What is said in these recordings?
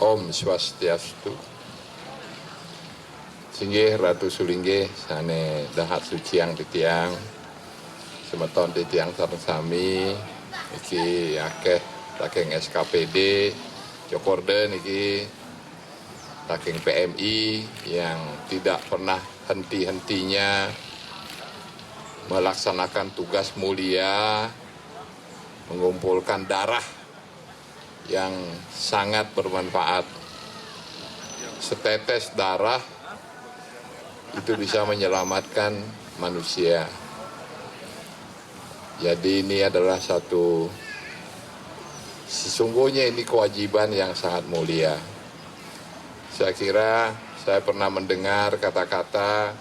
Om Swastiastu. Singgih Ratu Sulingge sane dahat suciang titiang semeton titiang sareng sami iki akeh saking SKPD Jokorden iki saking PMI yang tidak pernah henti-hentinya melaksanakan tugas mulia mengumpulkan darah yang sangat bermanfaat. Setetes darah itu bisa menyelamatkan manusia. Jadi ini adalah sesungguhnya ini kewajiban yang sangat mulia. Saya kira saya pernah mendengar kata-kata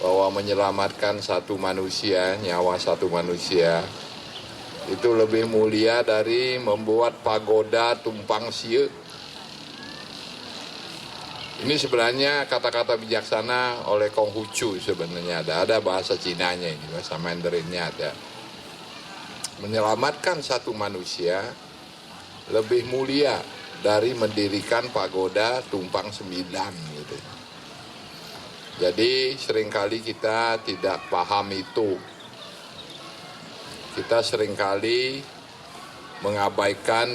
bahwa menyelamatkan satu manusia, nyawa satu manusia, itu lebih mulia dari membuat pagoda tumpang sieu. Ini sebenarnya kata-kata bijaksana oleh Konghucu sebenarnya ada bahasa Cinanya ini, bahasa Mandarinnya ada. Menyelamatkan satu manusia lebih mulia dari mendirikan pagoda tumpang sembilan gitu. Jadi seringkali kita tidak paham itu. Kita seringkali mengabaikan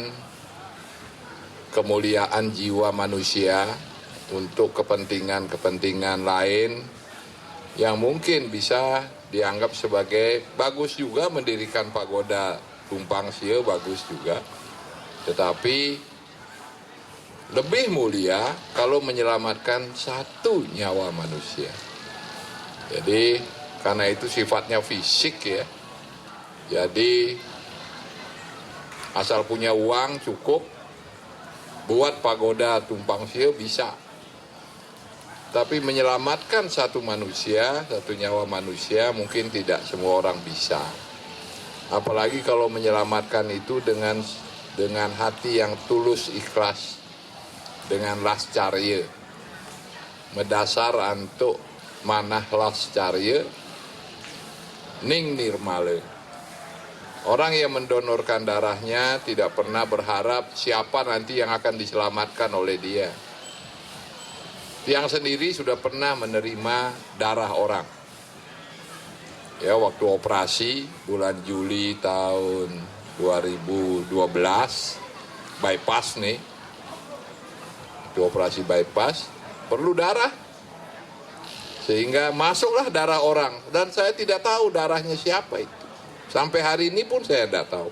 kemuliaan jiwa manusia untuk kepentingan-kepentingan lain yang mungkin bisa dianggap sebagai bagus juga mendirikan pagoda tumpang sieu, bagus juga. Tetapi lebih mulia kalau menyelamatkan satu nyawa manusia. Jadi karena itu sifatnya fisik ya. Jadi asal punya uang cukup buat pagoda tumpang sieu bisa. Tapi menyelamatkan satu manusia, satu nyawa manusia mungkin tidak semua orang bisa. Apalagi kalau menyelamatkan itu dengan hati yang tulus ikhlas, dengan lascarye. Medasar antuk manah lascarye, ning nirmale. Orang yang mendonorkan darahnya tidak pernah berharap siapa nanti yang akan diselamatkan oleh dia. Yang sendiri sudah pernah menerima darah orang. Ya, waktu operasi bulan Juli tahun 2012, bypass nih. Itu operasi bypass, perlu darah. Sehingga masuklah darah orang. Dan saya tidak tahu darahnya siapa itu. Sampai hari ini pun saya tidak tahu.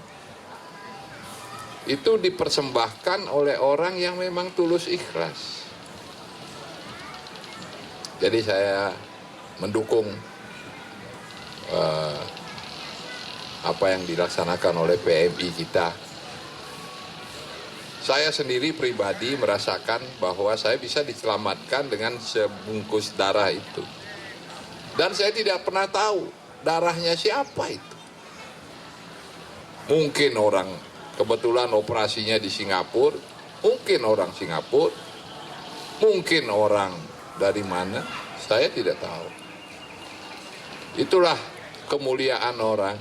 Itu dipersembahkan oleh orang yang memang tulus ikhlas. Jadi saya mendukung apa yang dilaksanakan oleh PMI kita. Saya sendiri pribadi merasakan bahwa saya bisa diselamatkan dengan sebungkus darah itu. Dan saya tidak pernah tahu darahnya siapa itu. Mungkin orang kebetulan operasinya di Singapura, mungkin orang Singapura, mungkin orang dari mana, saya tidak tahu. Itulah kemuliaan orang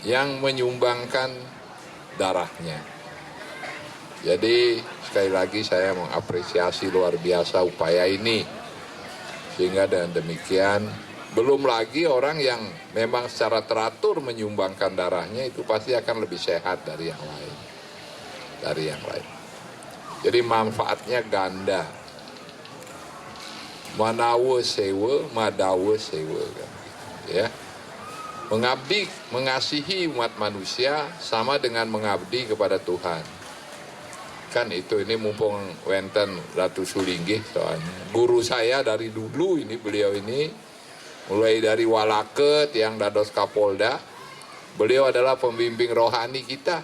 yang menyumbangkan darahnya. Jadi sekali lagi saya mengapresiasi luar biasa upaya ini. Sehingga dengan demikian, belum lagi orang yang memang secara teratur menyumbangkan darahnya itu pasti akan lebih sehat dari yang lain. Jadi manfaatnya ganda. Manawa sewa, madawa sewa kan. Ya. Mengabdi, mengasihi umat manusia sama dengan mengabdi kepada Tuhan. Kan itu, ini mumpung wenten Ratu Sulingge soalnya. Guru saya dari dulu ini, beliau ini mulai dari Walaket yang dados Kapolda, beliau adalah pembimbing rohani kita.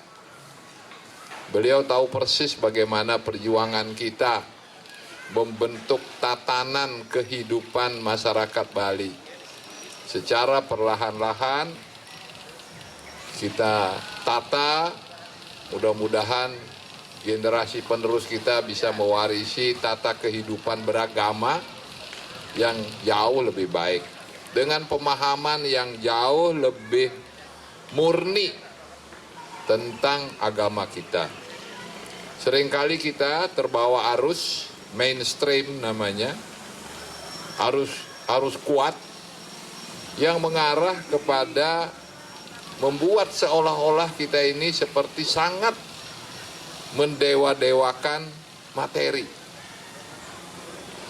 Beliau tahu persis bagaimana perjuangan kita membentuk tatanan kehidupan masyarakat Bali. Secara perlahan-lahan kita tata, mudah-mudahan generasi penerus kita bisa mewarisi tata kehidupan beragama yang jauh lebih baik. Dengan pemahaman yang jauh lebih murni tentang agama kita. Seringkali kita terbawa arus mainstream namanya, arus kuat yang mengarah kepada membuat seolah-olah kita ini seperti sangat mendewa-dewakan materi.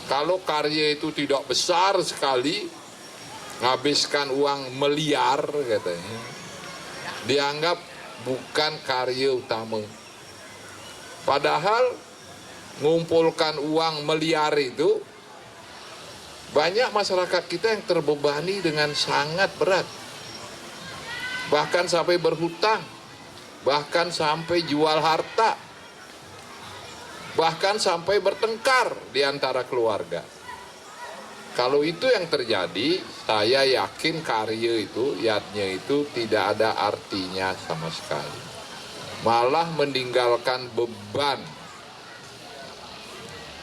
Kalau karya itu tidak besar sekali, menghabiskan uang miliar katanya, dianggap bukan karya utama. Padahal ngumpulkan uang miliar itu, banyak masyarakat kita yang terbebani dengan sangat berat. Bahkan sampai berhutang, bahkan sampai jual harta, bahkan sampai bertengkar di antara keluarga. Kalau itu yang terjadi, saya yakin karya itu, yatnya itu tidak ada artinya sama sekali. Malah meninggalkan beban.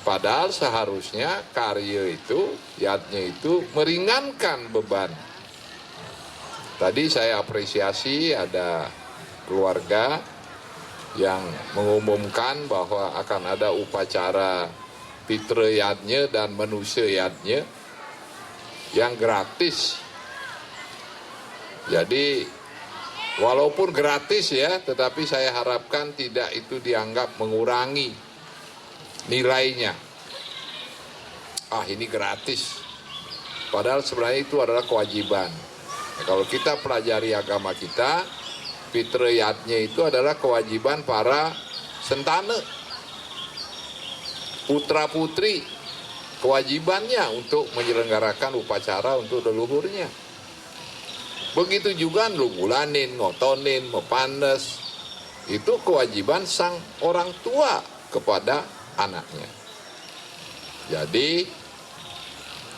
Padahal seharusnya karya itu, yatnya itu meringankan beban. Tadi saya apresiasi ada keluarga yang mengumumkan bahwa akan ada upacara Fitra Yatnya dan Manusia Yatnya yang gratis. Jadi walaupun gratis ya, tetapi saya harapkan tidak itu dianggap mengurangi nilainya. Ah, ini gratis. Padahal sebenarnya itu adalah kewajiban. Kalau kita pelajari agama kita, Fitra Yatnya itu adalah kewajiban para sentana, putra-putri, kewajibannya untuk menyelenggarakan upacara untuk leluhurnya. Begitu juga nulungulanin, ngotonin, mepandes, itu kewajiban sang orang tua kepada anaknya. Jadi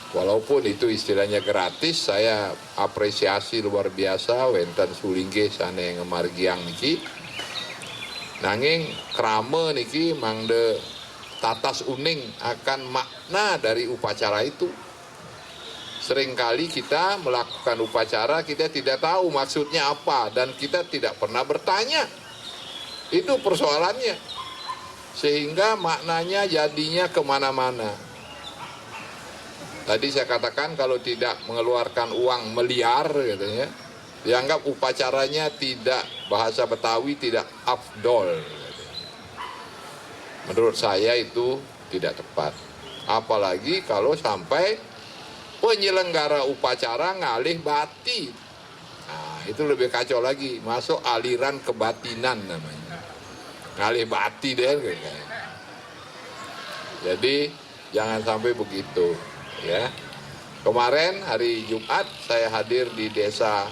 walaupun itu istilahnya gratis, saya apresiasi luar biasa wenten sulingge sana yang ngemargiang niki. Nanging krama niki mangde tatas uning akan makna dari upacara itu. Seringkali kita melakukan upacara, kita tidak tahu maksudnya apa dan kita tidak pernah bertanya. Itu persoalannya. Sehingga maknanya jadinya kemana-mana. Tadi saya katakan kalau tidak mengeluarkan uang miliar katanya, dianggap upacaranya tidak, bahasa Betawi tidak afdol. Menurut saya itu tidak tepat. Apalagi kalau sampai penyelenggara upacara ngalih batin. Nah, itu lebih kacau lagi, masuk aliran kebatinan namanya. Ngalih bati deh kayaknya. Jadi jangan sampai begitu. Ya, kemarin hari Jumat saya hadir di desa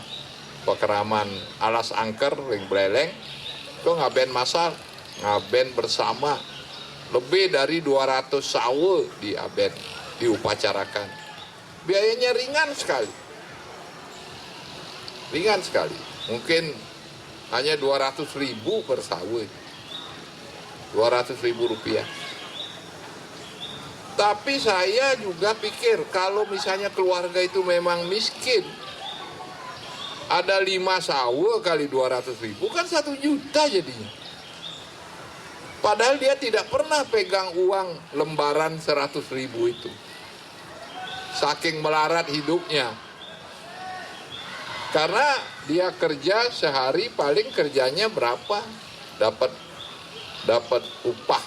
Pekeraman Alas Angker, Ring Beleleng. Itu ngaben masal, ngaben bersama. Lebih dari 200 sawe di aben, diupacarakan. Biayanya ringan sekali. Ringan sekali. Mungkin hanya 200.000 per sawe. 200.000 rupiah. Tapi saya juga pikir kalau misalnya keluarga itu memang miskin, ada 5 sawe kali 200.000 kan 1 juta jadinya. Padahal dia tidak pernah pegang uang lembaran 100.000 itu. Saking melarat hidupnya. Karena dia kerja sehari paling kerjanya berapa? Dapat upah.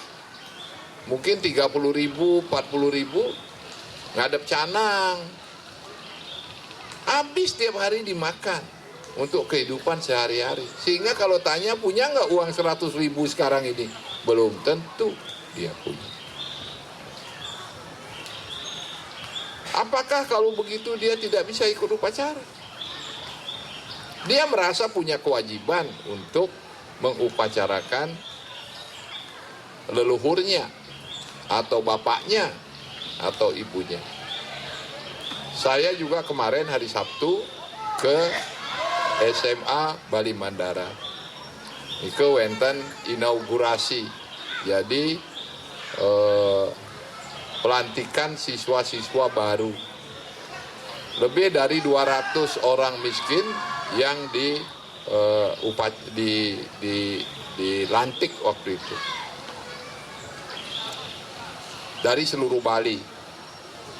Mungkin 30.000, 40.000, ngadep canang. Habis tiap hari dimakan untuk kehidupan sehari-hari. Sehingga kalau tanya punya nggak uang 100.000 sekarang ini? Belum tentu dia punya. Apakah kalau begitu dia tidak bisa ikut upacara? Dia merasa punya kewajiban untuk mengupacarakan leluhurnya, atau bapaknya, atau ibunya. Saya juga kemarin hari Sabtu ke SMA Bali Mandara. Itu wenten inaugurasi. Jadi pelantikan siswa-siswa baru. Lebih dari 200 orang miskin yang dilantik waktu itu. dari seluruh Bali,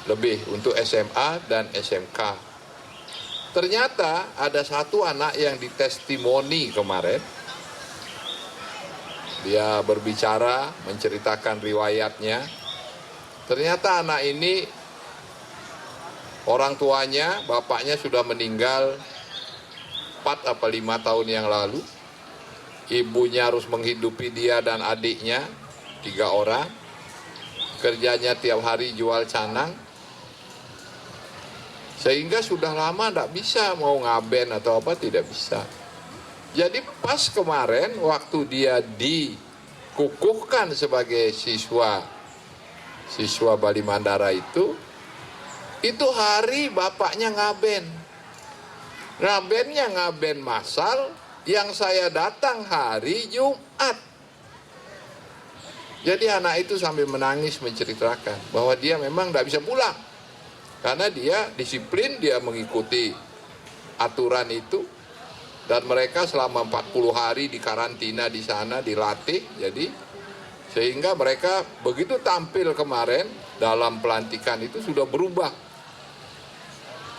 lebih untuk SMA dan SMK. Ternyata ada satu anak yang ditestimoni kemarin. Dia berbicara, menceritakan riwayatnya. Ternyata anak ini orang tuanya, bapaknya sudah meninggal 4 atau 5 tahun yang lalu. Ibunya harus menghidupi dia dan adiknya, 3 orang. Kerjanya tiap hari jual canang. Sehingga sudah lama tidak bisa mau ngaben atau apa, tidak bisa. Jadi pas kemarin waktu dia dikukuhkan sebagai siswa Bali Mandara itu hari bapaknya ngaben. Ngabennya ngaben massal, yang saya datang hari Jumat. Jadi anak itu sambil menangis menceritakan bahwa dia memang tidak bisa pulang. Karena dia disiplin, dia mengikuti aturan itu. Dan mereka selama 40 hari di karantina di sana, dilatih. Jadi sehingga mereka begitu tampil kemarin dalam pelantikan itu sudah berubah.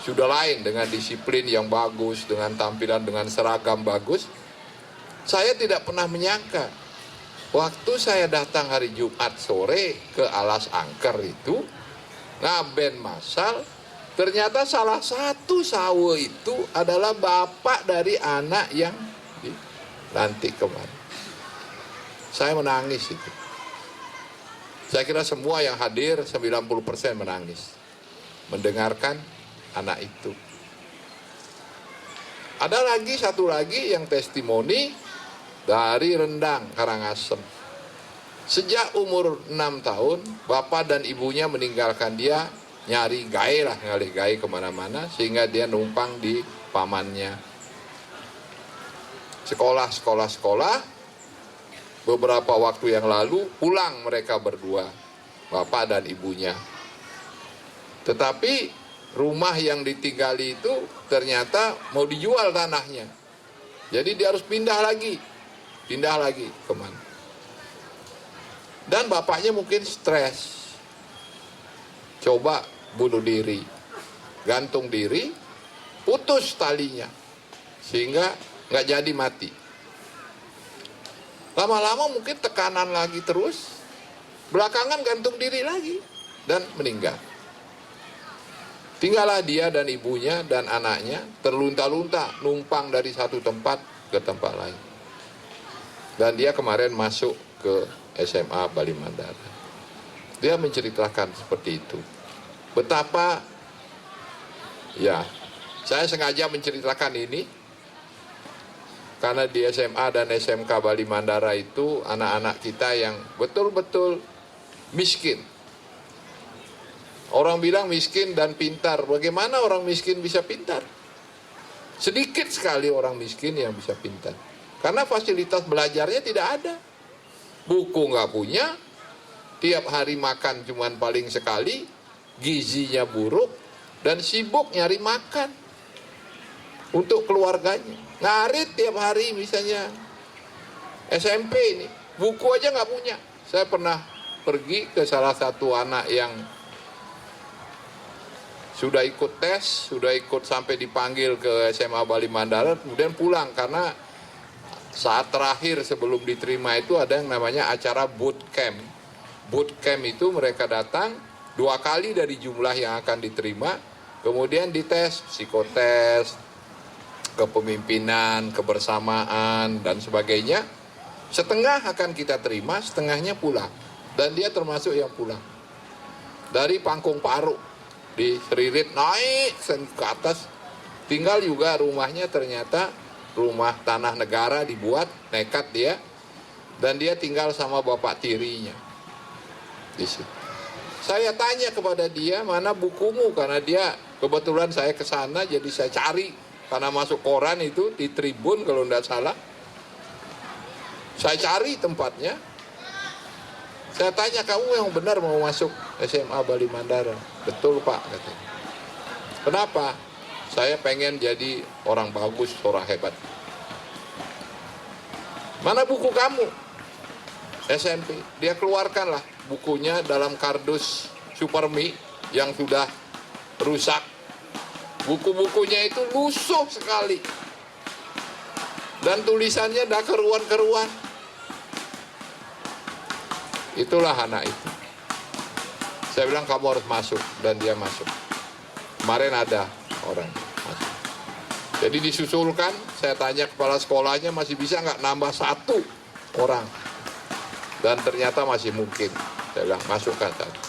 Sudah lain dengan disiplin yang bagus, dengan tampilan, dengan seragam bagus. Saya tidak pernah menyangka. Waktu saya datang hari Jumat sore ke Alas Angker itu, ngaben massal, ternyata salah satu sawe itu adalah bapak dari anak yang dilantik kemarin. Saya menangis itu. Saya kira semua yang hadir 90% menangis mendengarkan anak itu. Ada lagi satu lagi yang testimoni dari Rendang, Karangasem. Sejak umur 6 tahun, bapak dan ibunya meninggalkan dia, nyari gawe lah, ngalih gawe kemana-mana, sehingga dia numpang di pamannya. Sekolah. Beberapa waktu yang lalu pulang mereka berdua, bapak dan ibunya. Tetapi rumah yang ditinggali itu ternyata mau dijual tanahnya. Jadi dia harus pindah lagi kemana. Dan bapaknya mungkin stres. Coba bunuh diri, gantung diri, putus talinya, sehingga nggak jadi mati. Lama-lama mungkin tekanan lagi terus, belakangan gantung diri lagi, dan meninggal. Tinggallah dia dan ibunya dan anaknya terlunta-lunta, numpang dari satu tempat ke tempat lain. Dan dia kemarin masuk ke SMA Bali Mandara. Dia menceritakan seperti itu. Betapa, ya, saya sengaja menceritakan ini, karena di SMA dan SMK Bali Mandara itu anak-anak kita yang betul-betul miskin. Orang bilang miskin dan pintar. Bagaimana orang miskin bisa pintar? Sedikit sekali orang miskin yang bisa pintar. Karena fasilitas belajarnya tidak ada. Buku nggak punya, tiap hari makan cuman paling sekali, gizinya buruk, dan sibuk nyari makan untuk keluarganya. Ngarit tiap hari misalnya SMP ini, buku aja nggak punya. Saya pernah pergi ke salah satu anak yang sudah ikut tes, sudah ikut sampai dipanggil ke SMA Bali Mandara, kemudian pulang karena saat terakhir sebelum diterima itu ada yang namanya acara bootcamp. Bootcamp itu mereka datang 2 kali dari jumlah yang akan diterima, kemudian dites, psikotes, kepemimpinan, kebersamaan, dan sebagainya. Setengah akan kita terima, setengahnya pulang. Dan dia termasuk yang pulang. Dari Pangkung Paruk, di Seririt naik ke atas. Tinggal juga rumahnya ternyata rumah tanah negara dibuat, nekat dia. Dan dia tinggal sama bapak tirinya. Di situ. Saya tanya kepada dia, mana bukumu? Karena dia, kebetulan saya ke sana, jadi saya cari. Karena masuk koran itu, di Tribun kalau tidak salah. Saya cari tempatnya. Saya tanya, kamu yang benar mau masuk SMA Bali Mandara? Betul Pak, katanya. Kenapa? Saya pengen jadi orang bagus, orang hebat. Mana buku kamu? SMP. Dia keluarkanlah bukunya dalam kardus Supermi yang sudah rusak. Buku-bukunya itu lusuh sekali. Dan tulisannya dah keruan-keruan. Itulah anak itu. Saya bilang kamu harus masuk, dan dia masuk. Kemarin ada orang masuk. Jadi disusulkan, saya tanya kepala sekolahnya masih bisa nggak nambah 1 orang. Dan ternyata masih mungkin. Saya bilang masukkan satu.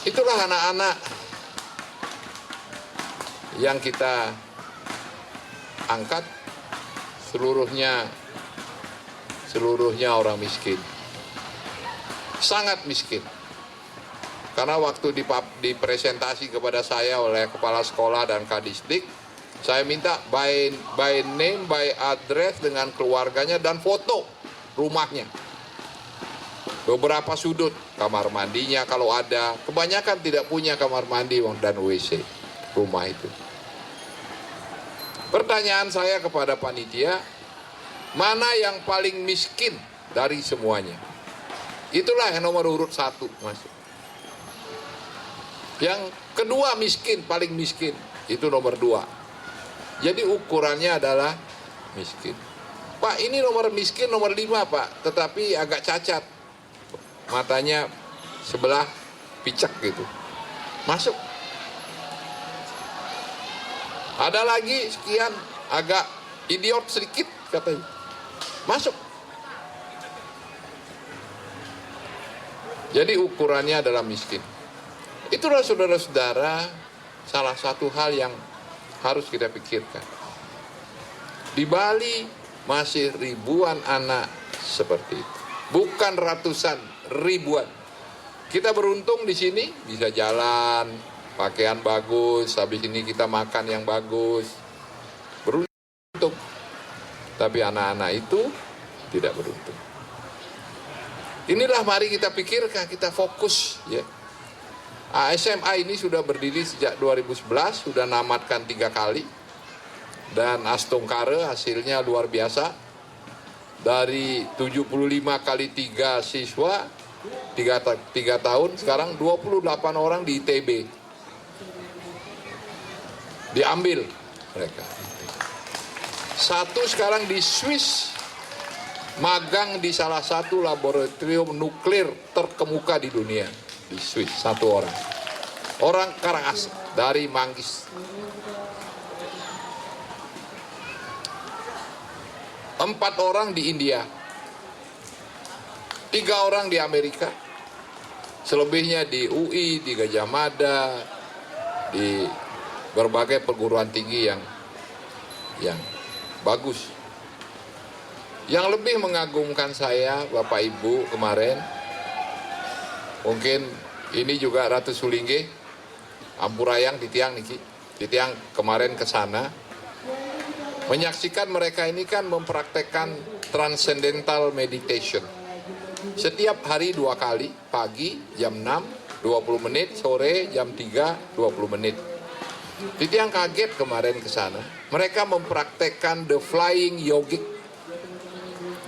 Itulah anak-anak yang kita angkat, seluruhnya orang miskin. Sangat miskin. Karena waktu dipresentasi kepada saya oleh kepala sekolah dan Kadisdik, saya minta by name, by address dengan keluarganya dan foto rumahnya. Beberapa sudut, kamar mandinya kalau ada, kebanyakan tidak punya kamar mandi dan WC rumah itu. Pertanyaan saya kepada panitia, mana yang paling miskin dari semuanya? Itulah yang nomor urut 1, Mas. Yang kedua miskin, paling miskin, itu nomor 2. Jadi ukurannya adalah miskin. Pak, ini nomor miskin nomor 5, Pak, tetapi agak cacat. Matanya sebelah picek gitu. Masuk. Ada lagi sekian, agak idiot sedikit katanya. Masuk. Jadi ukurannya adalah miskin. Itulah saudara-saudara salah satu hal yang harus kita pikirkan. Di Bali masih ribuan anak seperti itu. Bukan ratusan, ribuan. Kita beruntung di sini bisa jalan, pakaian bagus, habis ini kita makan yang bagus. Beruntung. Tapi anak-anak itu tidak beruntung. Inilah mari kita pikirkan, kita fokus ya. SMA ini sudah berdiri sejak 2011, sudah namatkan 3 kali. Dan Astungkare hasilnya luar biasa. Dari 75 kali 3 siswa, 3 tahun, sekarang 28 orang di ITB. Diambil mereka. 1 sekarang di Swiss, magang di salah satu laboratorium nuklir terkemuka di dunia. Di Swiss, 1 orang. Orang Karangasem dari Manggis. 4 orang di India. 3 orang di Amerika. Selebihnya di UI, di Gajah Mada, di berbagai perguruan tinggi yang bagus. Yang lebih mengagumkan saya, Bapak Ibu, kemarin, mungkin ini juga Ratu Sulingge, Ampurayang di tiang niki, di tiang kemarin ke sana, menyaksikan mereka ini kan mempraktekkan transcendental meditation. Setiap hari 2 kali, pagi jam 6, 20 menit, sore jam 3, 20 menit. Di tiang kaget kemarin ke sana, mereka mempraktekkan the flying yogic.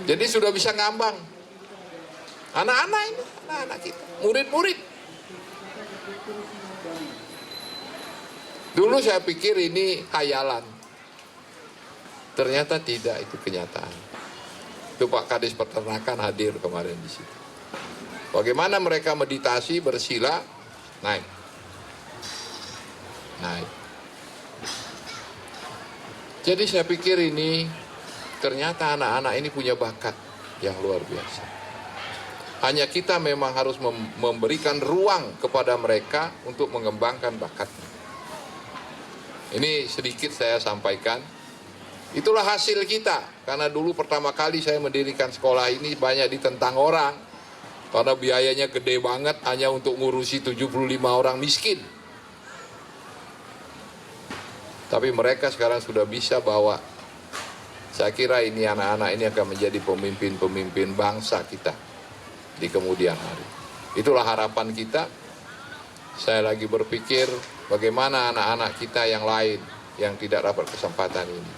Jadi sudah bisa ngambang. Anak-anak ini, anak-anak kita, murid-murid. Dulu saya pikir ini khayalan. Ternyata tidak, itu kenyataan. Itu Pak Kadis Peternakan hadir kemarin di situ. Bagaimana mereka meditasi, bersila, naik. Jadi saya pikir ini, ternyata anak-anak ini punya bakat yang luar biasa. Hanya kita memang harus memberikan ruang kepada mereka untuk mengembangkan bakatnya. Ini sedikit saya sampaikan. Itulah hasil kita. Karena dulu pertama kali saya mendirikan sekolah ini banyak ditentang orang. Karena biayanya gede banget hanya untuk ngurusi 75 orang miskin. Tapi mereka sekarang sudah bisa bawa. Saya kira ini anak-anak ini akan menjadi pemimpin-pemimpin bangsa kita di kemudian hari. Itulah harapan kita. Saya lagi berpikir bagaimana anak-anak kita yang lain yang tidak dapat kesempatan ini.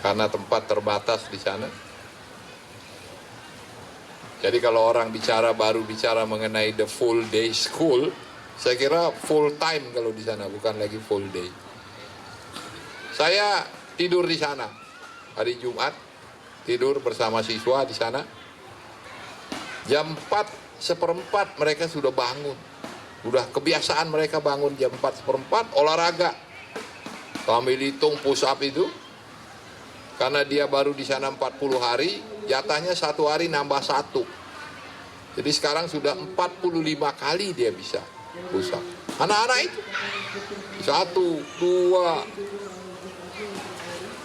Karena tempat terbatas di sana. Jadi kalau orang baru bicara mengenai the full day school, saya kira full time kalau di sana, bukan lagi full day. Saya tidur di sana hari Jumat, tidur bersama siswa di sana. Jam 4:15 mereka sudah bangun. Udah kebiasaan mereka bangun jam 4:15 olahraga. Sambil hitung push up itu. Karena dia baru di sana 40 hari, jatahnya 1 hari nambah 1. Jadi sekarang sudah 45 kali dia bisa push up. Anak-anak itu 1, 2.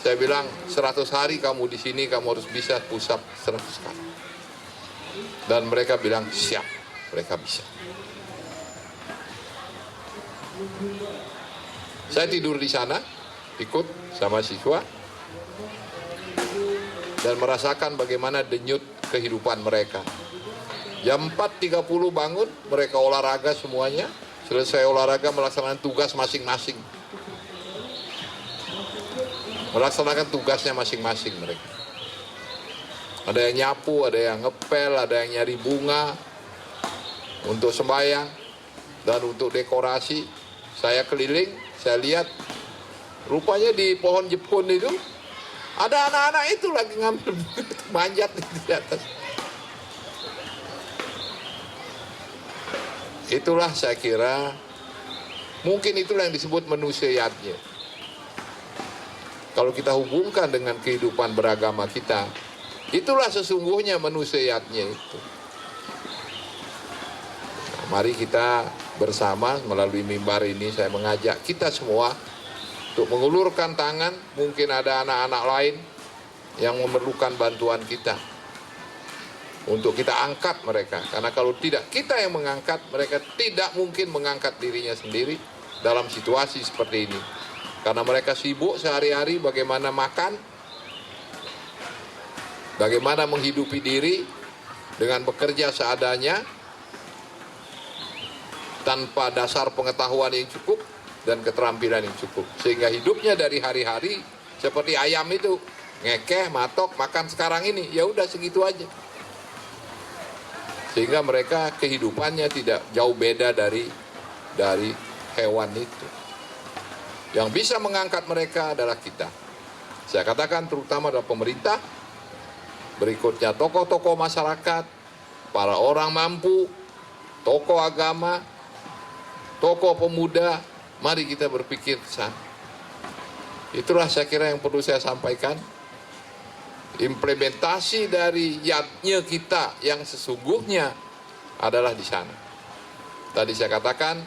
Saya bilang 100 hari kamu di sini, kamu harus bisa push up 100 kali. Dan mereka bilang siap, mereka bisa. Saya tidur di sana, ikut sama siswa, dan merasakan bagaimana denyut kehidupan mereka. Jam 4:30 bangun, mereka olahraga semuanya. Selesai olahraga melaksanakan tugas masing-masing. Melaksanakan tugasnya masing-masing mereka. Ada yang nyapu, ada yang ngepel, ada yang nyari bunga untuk sembahyang dan untuk dekorasi. Saya keliling, saya lihat rupanya di pohon jepun itu ada anak-anak itu lagi ngambil manjat di atas. Itulah saya kira, mungkin itulah yang disebut manusiaatnya. Kalau kita hubungkan dengan kehidupan beragama kita, itulah sesungguhnya manusiaatnya itu. Nah, mari kita bersama melalui mimbar ini, saya mengajak kita semua untuk mengulurkan tangan. Mungkin ada anak-anak lain yang memerlukan bantuan kita, untuk kita angkat mereka. Karena kalau tidak kita yang mengangkat, mereka tidak mungkin mengangkat dirinya sendiri dalam situasi seperti ini. Karena mereka sibuk sehari-hari bagaimana makan, bagaimana menghidupi diri dengan bekerja seadanya, tanpa dasar pengetahuan yang cukup dan keterampilan yang cukup. Sehingga hidupnya dari hari-hari seperti ayam itu, ngekeh, matok, makan sekarang ini, ya udah segitu aja. Sehingga mereka kehidupannya tidak jauh beda dari hewan itu. Yang bisa mengangkat mereka adalah kita. Saya katakan terutama adalah pemerintah, berikutnya tokoh-tokoh masyarakat, para orang mampu, tokoh agama, tokoh pemuda. Mari kita berpikir ke sana. Itulah saya kira yang perlu saya sampaikan. Implementasi dari yatnya kita yang sesungguhnya adalah di sana. Tadi saya katakan,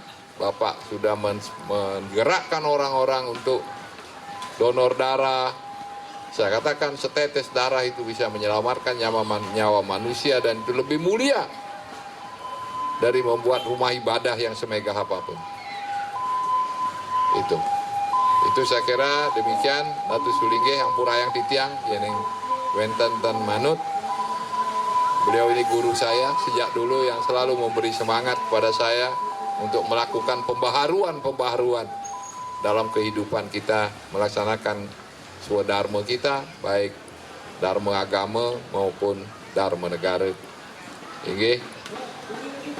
Bapak sudah menggerakkan orang-orang untuk donor darah. Saya katakan setetes darah itu bisa menyelamatkan nyawa manusia, dan itu lebih mulia dari membuat rumah ibadah yang semegah apapun. Itu saya kira demikian. Natu sulinggih ampura yang titiang yang wenten dan manut. Beliau ini guru saya sejak dulu yang selalu memberi semangat kepada saya untuk melakukan pembaharuan dalam kehidupan kita, melaksanakan swadharma kita, baik dharma agama maupun dharma negara. Inggih,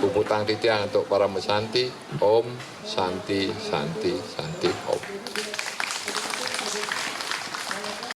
puputang titiang untuk para mesanti. Om Santi Santi Santi.